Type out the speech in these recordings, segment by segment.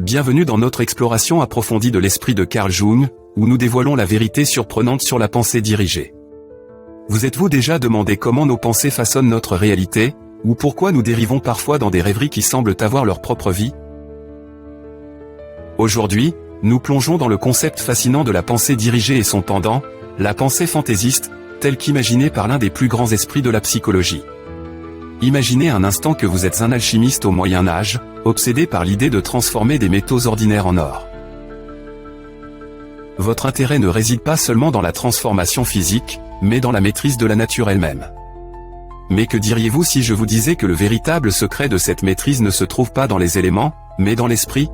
Bienvenue dans notre exploration approfondie de l'esprit de Carl Jung, où nous dévoilons la vérité surprenante sur la pensée dirigée. Vous êtes-vous déjà demandé comment nos pensées façonnent notre réalité, ou pourquoi nous dérivons parfois dans des rêveries qui semblent avoir leur propre vie? Aujourd'hui, nous plongeons dans le concept fascinant de la pensée dirigée et son pendant, la pensée fantaisiste, telle qu'imaginée par l'un des plus grands esprits de la psychologie. Imaginez un instant que vous êtes un alchimiste au Moyen Âge, obsédé par l'idée de transformer des métaux ordinaires en or. Votre intérêt ne réside pas seulement dans la transformation physique, mais dans la maîtrise de la nature elle-même. Mais que diriez-vous si je vous disais que le véritable secret de cette maîtrise ne se trouve pas dans les éléments, mais dans l'esprit?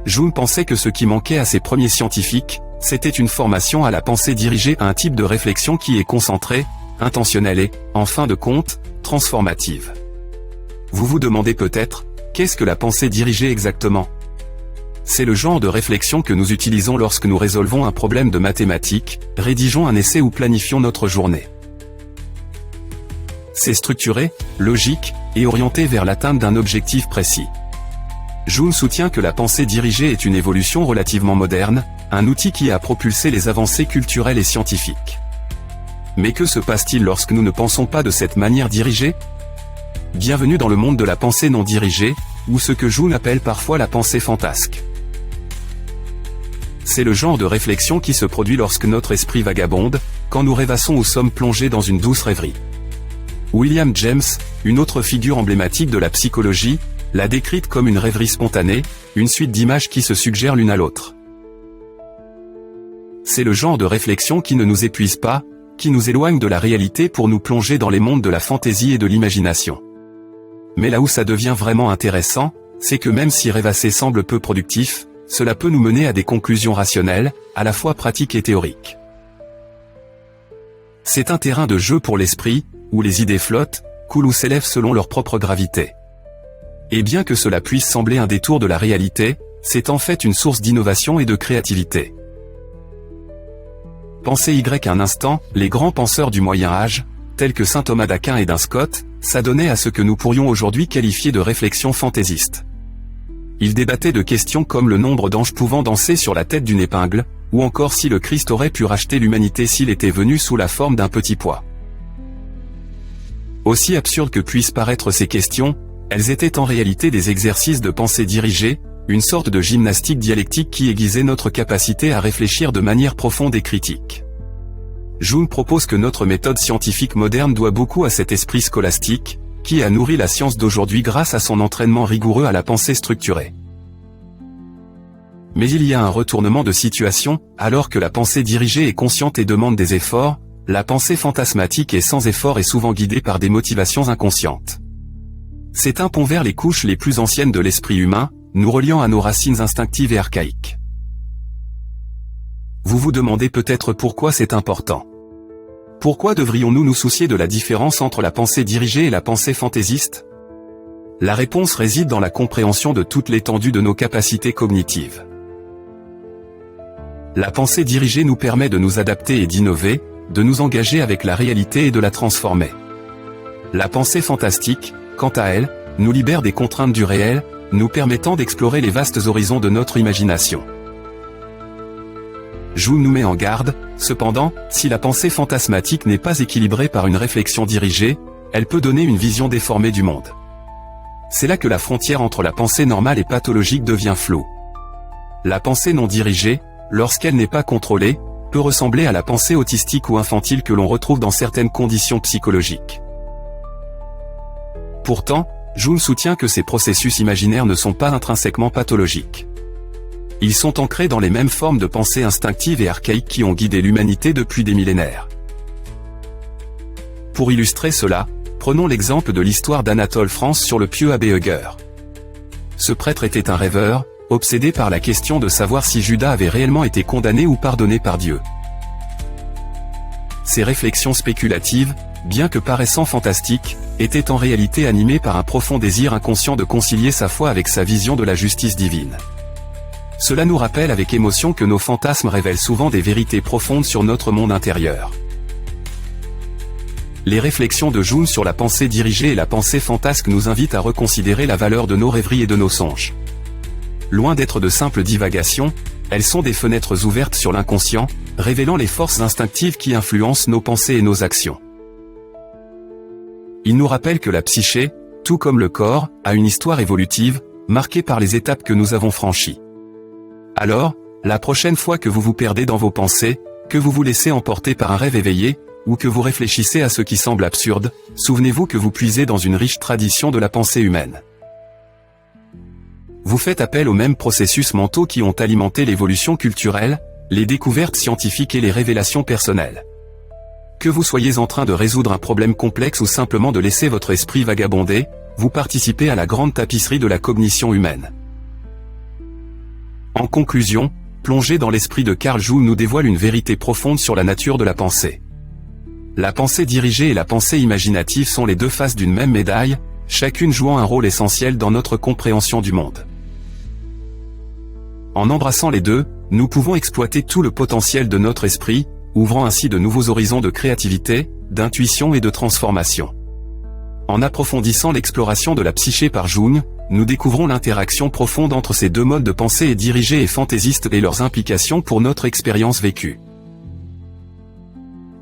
Jung pensait que ce qui manquait à ses premiers scientifiques, c'était une formation à la pensée dirigée à un type de réflexion qui est concentrée, intentionnelle et, en fin de compte, transformative. Vous vous demandez peut-être, qu'est-ce que la pensée dirigée exactement? C'est le genre de réflexion que nous utilisons lorsque nous résolvons un problème de mathématiques, rédigeons un essai ou planifions notre journée. C'est structuré, logique, et orienté vers l'atteinte d'un objectif précis. Jung soutient que la pensée dirigée est une évolution relativement moderne, un outil qui a propulsé les avancées culturelles et scientifiques. Mais que se passe-t-il lorsque nous ne pensons pas de cette manière dirigée? Bienvenue dans le monde de la pensée non dirigée, ou ce que Jung appelle parfois la pensée fantasque. C'est le genre de réflexion qui se produit lorsque notre esprit vagabonde, quand nous rêvassons ou sommes plongés dans une douce rêverie. William James, une autre figure emblématique de la psychologie, l'a décrite comme une rêverie spontanée, une suite d'images qui se suggèrent l'une à l'autre. C'est le genre de réflexion qui ne nous épuise pas, qui nous éloigne de la réalité pour nous plonger dans les mondes de la fantaisie et de l'imagination. Mais là où ça devient vraiment intéressant, c'est que même si rêvasser semble peu productif, cela peut nous mener à des conclusions rationnelles, à la fois pratiques et théoriques. C'est un terrain de jeu pour l'esprit, où les idées flottent, coulent ou s'élèvent selon leur propre gravité. Et bien que cela puisse sembler un détour de la réalité, c'est en fait une source d'innovation et de créativité. Pensez un instant, les grands penseurs du Moyen Âge, tels que saint Thomas d'Aquin et Duns Scotus, s'adonnaient à ce que nous pourrions aujourd'hui qualifier de réflexion fantaisiste. Ils débattaient de questions comme le nombre d'anges pouvant danser sur la tête d'une épingle, ou encore si le Christ aurait pu racheter l'humanité s'il était venu sous la forme d'un petit pois. Aussi absurdes que puissent paraître ces questions, elles étaient en réalité des exercices de pensée dirigée, une sorte de gymnastique dialectique qui aiguisait notre capacité à réfléchir de manière profonde et critique. Jung propose que notre méthode scientifique moderne doit beaucoup à cet esprit scolastique, qui a nourri la science d'aujourd'hui grâce à son entraînement rigoureux à la pensée structurée. Mais il y a un retournement de situation, alors que la pensée dirigée est consciente et demande des efforts, la pensée fantasmatique et sans effort est souvent guidée par des motivations inconscientes. C'est un pont vers les couches les plus anciennes de l'esprit humain, nous reliant à nos racines instinctives et archaïques. Vous vous demandez peut-être pourquoi c'est important. Pourquoi devrions-nous nous soucier de la différence entre la pensée dirigée et la pensée fantaisiste? La réponse réside dans la compréhension de toute l'étendue de nos capacités cognitives. La pensée dirigée nous permet de nous adapter et d'innover, de nous engager avec la réalité et de la transformer. La pensée fantastique, quant à elle, nous libère des contraintes du réel, nous permettant d'explorer les vastes horizons de notre imagination. Jung nous met en garde, cependant, si la pensée fantasmatique n'est pas équilibrée par une réflexion dirigée, elle peut donner une vision déformée du monde. C'est là que la frontière entre la pensée normale et pathologique devient floue. La pensée non dirigée, lorsqu'elle n'est pas contrôlée, peut ressembler à la pensée autistique ou infantile que l'on retrouve dans certaines conditions psychologiques. Pourtant, Jung soutient que ces processus imaginaires ne sont pas intrinsèquement pathologiques. Ils sont ancrés dans les mêmes formes de pensée instinctives et archaïques qui ont guidé l'humanité depuis des millénaires. Pour illustrer cela, prenons l'exemple de l'histoire d'Anatole France sur le pieux abbé Hugger. Ce prêtre était un rêveur, obsédé par la question de savoir si Judas avait réellement été condamné ou pardonné par Dieu. Ces réflexions spéculatives, bien que paraissant fantastiques, étaient en réalité animées par un profond désir inconscient de concilier sa foi avec sa vision de la justice divine. Cela nous rappelle avec émotion que nos fantasmes révèlent souvent des vérités profondes sur notre monde intérieur. les réflexions de Jung sur la pensée dirigée et la pensée fantasque nous invitent à reconsidérer la valeur de nos rêveries et de nos songes. Loin d'être de simples divagations, elles sont des fenêtres ouvertes sur l'inconscient, révélant les forces instinctives qui influencent nos pensées et nos actions. Il nous rappelle que la psyché, tout comme le corps, a une histoire évolutive, marquée par les étapes que nous avons franchies. Alors, la prochaine fois que vous vous perdez dans vos pensées, que vous vous laissez emporter par un rêve éveillé, ou que vous réfléchissez à ce qui semble absurde, souvenez-vous que vous puisez dans une riche tradition de la pensée humaine. Vous faites appel aux mêmes processus mentaux qui ont alimenté l'évolution culturelle, les découvertes scientifiques et les révélations personnelles. Que vous soyez en train de résoudre un problème complexe ou simplement de laisser votre esprit vagabonder, vous participez à la grande tapisserie de la cognition humaine. En conclusion, plonger dans l'esprit de Carl Jung nous dévoile une vérité profonde sur la nature de la pensée. La pensée dirigée et la pensée imaginative sont les deux faces d'une même médaille, chacune jouant un rôle essentiel dans notre compréhension du monde. En embrassant les deux, nous pouvons exploiter tout le potentiel de notre esprit, ouvrant ainsi de nouveaux horizons de créativité, d'intuition et de transformation. En approfondissant l'exploration de la psyché par Jung, nous découvrons l'interaction profonde entre ces deux modes de pensée dirigés et fantaisistes et leurs implications pour notre expérience vécue.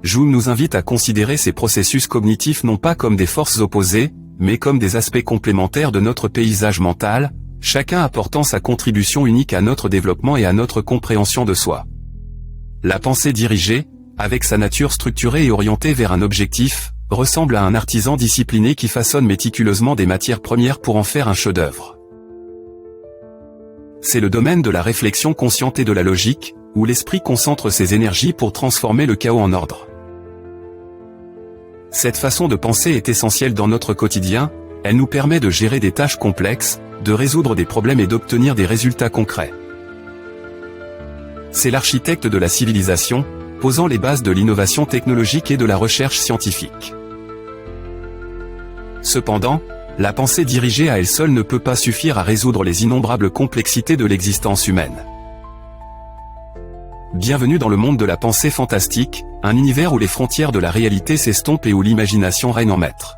Jung nous invite à considérer ces processus cognitifs non pas comme des forces opposées, mais comme des aspects complémentaires de notre paysage mental, chacun apportant sa contribution unique à notre développement et à notre compréhension de soi. La pensée dirigée, avec sa nature structurée et orientée vers un objectif, ressemble à un artisan discipliné qui façonne méticuleusement des matières premières pour en faire un chef-d'œuvre. C'est le domaine de la réflexion consciente et de la logique, où l'esprit concentre ses énergies pour transformer le chaos en ordre. Cette façon de penser est essentielle dans notre quotidien, elle nous permet de gérer des tâches complexes, de résoudre des problèmes et d'obtenir des résultats concrets. C'est l'architecte de la civilisation, posant les bases de l'innovation technologique et de la recherche scientifique. Cependant, la pensée dirigée à elle seule ne peut pas suffire à résoudre les innombrables complexités de l'existence humaine. Bienvenue dans le monde de la pensée fantastique, un univers où les frontières de la réalité s'estompent et où l'imagination règne en maître.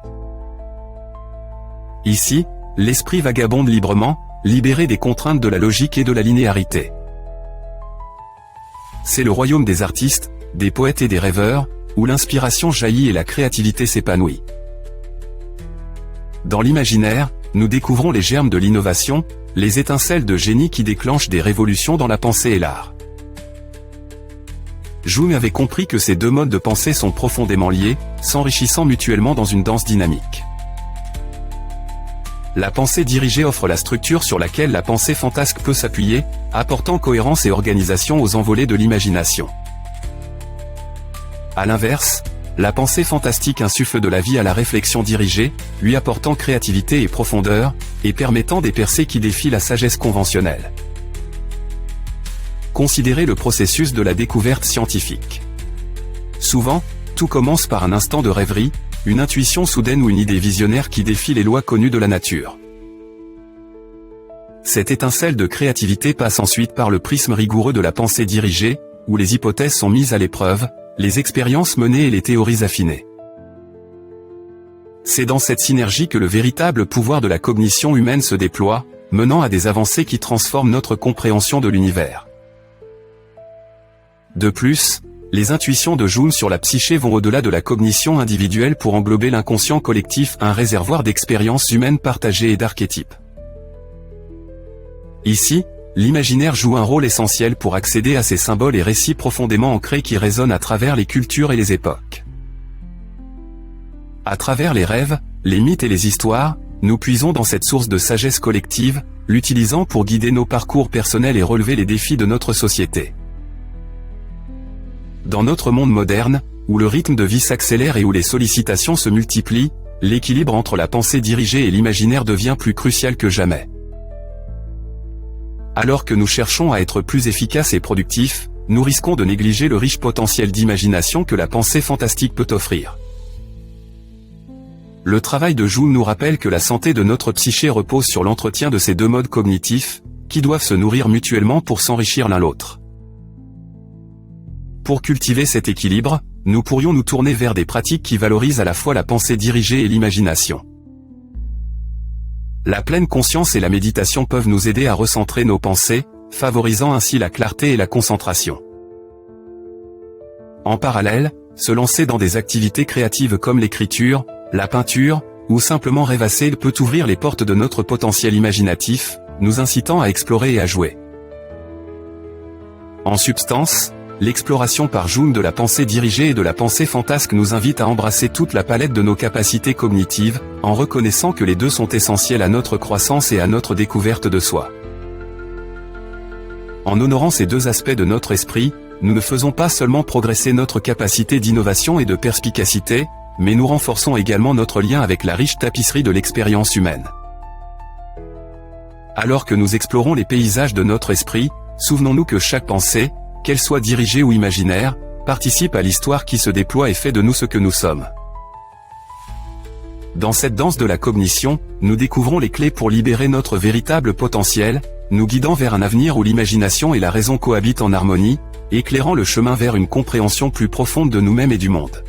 Ici, l'esprit vagabonde librement, libéré des contraintes de la logique et de la linéarité. C'est le royaume des artistes, des poètes et des rêveurs, où l'inspiration jaillit et la créativité s'épanouit. Dans l'imaginaire, nous découvrons les germes de l'innovation, les étincelles de génie qui déclenchent des révolutions dans la pensée et l'art. Jung avait compris que ces deux modes de pensée sont profondément liés, s'enrichissant mutuellement dans une danse dynamique. La pensée dirigée offre la structure sur laquelle la pensée fantasque peut s'appuyer, apportant cohérence et organisation aux envolées de l'imagination. À l'inverse, la pensée fantastique insuffle de la vie à la réflexion dirigée, lui apportant créativité et profondeur, et permettant des percées qui défient la sagesse conventionnelle. Considérez le processus de la découverte scientifique. Souvent, tout commence par un instant de rêverie, une intuition soudaine ou une idée visionnaire qui défie les lois connues de la nature. Cette étincelle de créativité passe ensuite par le prisme rigoureux de la pensée dirigée, où les hypothèses sont mises à l'épreuve, les expériences menées et les théories affinées. C'est dans cette synergie que le véritable pouvoir de la cognition humaine se déploie, menant à des avancées qui transforment notre compréhension de l'univers. De plus, les intuitions de Jung sur la psyché vont au-delà de la cognition individuelle pour englober l'inconscient collectif, un réservoir d'expériences humaines partagées et d'archétypes. Ici, l'imaginaire joue un rôle essentiel pour accéder à ces symboles et récits profondément ancrés qui résonnent à travers les cultures et les époques. À travers les rêves, les mythes et les histoires, nous puisons dans cette source de sagesse collective, l'utilisant pour guider nos parcours personnels et relever les défis de notre société. Dans notre monde moderne, où le rythme de vie s'accélère et où les sollicitations se multiplient, l'équilibre entre la pensée dirigée et l'imaginaire devient plus crucial que jamais. Alors que nous cherchons à être plus efficaces et productifs, nous risquons de négliger le riche potentiel d'imagination que la pensée fantastique peut offrir. Le travail de Jung nous rappelle que la santé de notre psyché repose sur l'entretien de ces deux modes cognitifs, qui doivent se nourrir mutuellement pour s'enrichir l'un l'autre. Pour cultiver cet équilibre, nous pourrions nous tourner vers des pratiques qui valorisent à la fois la pensée dirigée et l'imagination. La pleine conscience et la méditation peuvent nous aider à recentrer nos pensées, favorisant ainsi la clarté et la concentration. En parallèle, se lancer dans des activités créatives comme l'écriture, la peinture, ou simplement rêvasser peut ouvrir les portes de notre potentiel imaginatif, nous incitant à explorer et à jouer. En substance, l'exploration par Jung de la pensée dirigée et de la pensée fantasque nous invite à embrasser toute la palette de nos capacités cognitives, en reconnaissant que les deux sont essentiels à notre croissance et à notre découverte de soi. En honorant ces deux aspects de notre esprit, nous ne faisons pas seulement progresser notre capacité d'innovation et de perspicacité, mais nous renforçons également notre lien avec la riche tapisserie de l'expérience humaine. Alors que nous explorons les paysages de notre esprit, souvenons-nous que chaque pensée, qu'elle soit dirigée ou imaginaire, participe à l'histoire qui se déploie et fait de nous ce que nous sommes. Dans cette danse de la cognition, nous découvrons les clés pour libérer notre véritable potentiel, nous guidant vers un avenir où l'imagination et la raison cohabitent en harmonie, éclairant le chemin vers une compréhension plus profonde de nous-mêmes et du monde.